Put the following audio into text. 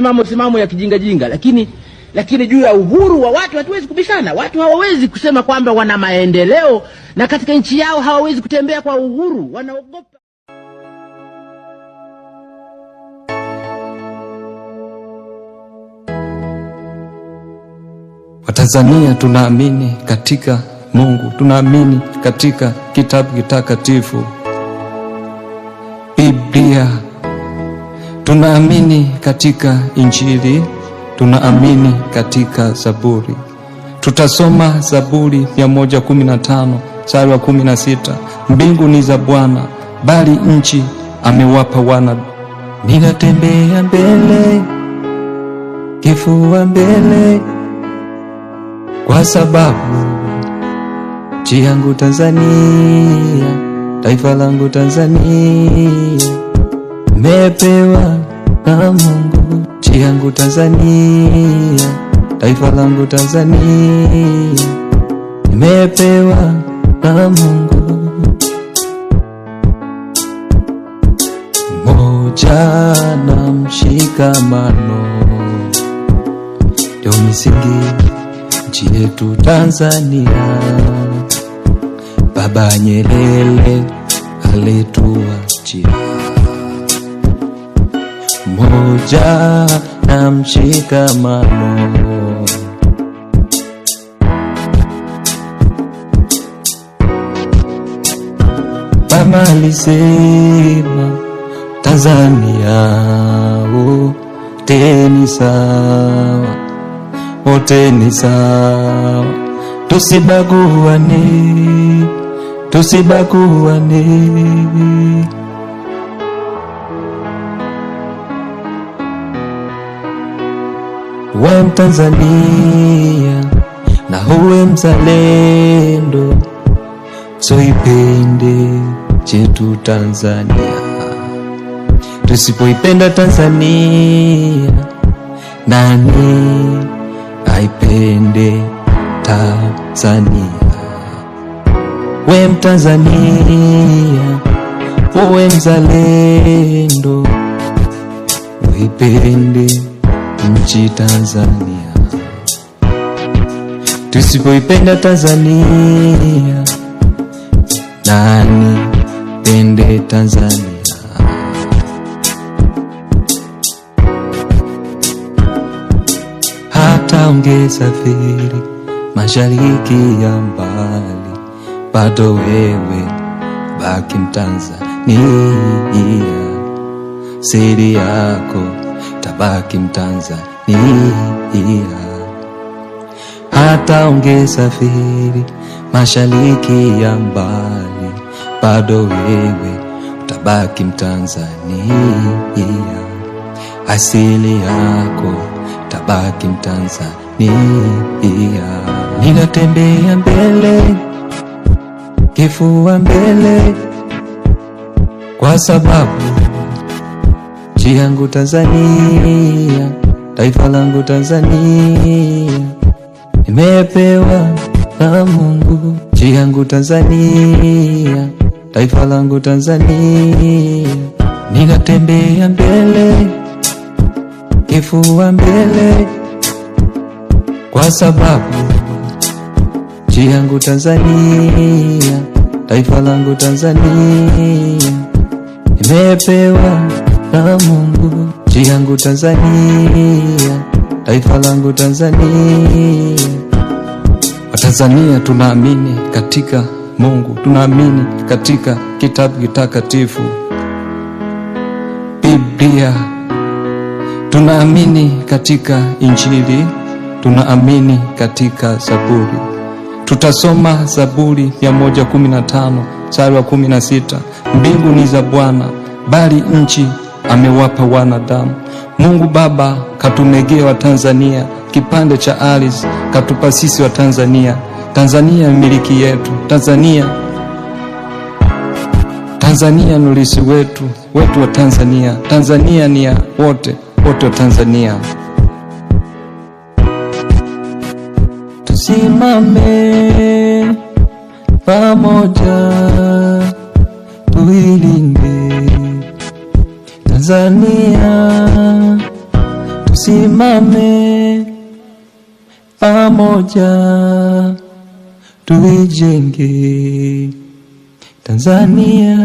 misimamo ya kijinga, lakini juu ya uhuru wa watu hatuwezi kubishana. Watu hawawezi kusema kwamba wana maendeleo na katika nchi yao hawawezi kutembea kwa uhuru, wanaogopa. Watanzania tunaamini katika Mungu, tunaamini katika kitabu kitakatifu Biblia, tunaamini katika Injili, tunaamini katika Zaburi. Tutasoma Zaburi 115 mstari wa 16. Mbingu ni za Bwana, bali nchi amewapa wana. Ninatembea mbele, kifua mbele, kwa sababu nchi yangu Tanzania, taifa langu Tanzania, nimepewa na Mungu. Nchi yangu Tanzania, taifa langu Tanzania, nimepewa na Mungu. Moja na mshikamano ndio misingi nchi yetu Tanzania. Baba Nyerere alituachia moja na mshikamano. Baba alisema Tanzania wote ni sawa, wote ni sawa, tusibaguane, tusibaguane. Uwe Mtanzania na uwe mzalendo, soipende chetu Tanzania. Tusipoipenda Tanzania, nani aipende Tanzania? We Mtanzania, uwe mzalendo, uipende nchi Tanzania. Tusipoipenda Tanzania, nani pende Tanzania? Hata ungesafiri mashariki ya mbali, bado wewe baki Mtanzania. Siri yako tabaki Mtanzania. Hata ungesafiri mashariki ya mbali, bado wewe utabaki Mtanzania. Asili yako tabaki Mtanzania. Ninatembea mbele, kifua mbele, kwa sababu nchi yangu Tanzania, taifa langu Tanzania, nimepewa na Mungu. Nchi yangu Tanzania, taifa langu Tanzania, ninatembea mbele, kifua mbele, kwa sababu nchi yangu Tanzania, taifa langu Tanzania, nimepewa na Mungu. Nchi yangu Tanzania, taifa langu Tanzania. Watanzania tunaamini katika Mungu, tunaamini katika kitabu kitakatifu Biblia, tunaamini katika Injili, tunaamini katika Zaburi. Tutasoma Zaburi 115 mstari wa 16. Mbingu ni za Bwana, bali nchi amewapa wanadamu. Mungu Baba katumegea wa Tanzania kipande cha ardhi, katupa sisi wa Tanzania. Tanzania miliki yetu. Tanzania ni urithi wetu wa Tanzania. Tanzania ni ya wote wa Tanzania. Tusimame pamoja, tuilinde Tanzania. tusimame pamoja, tuijenge Tanzania.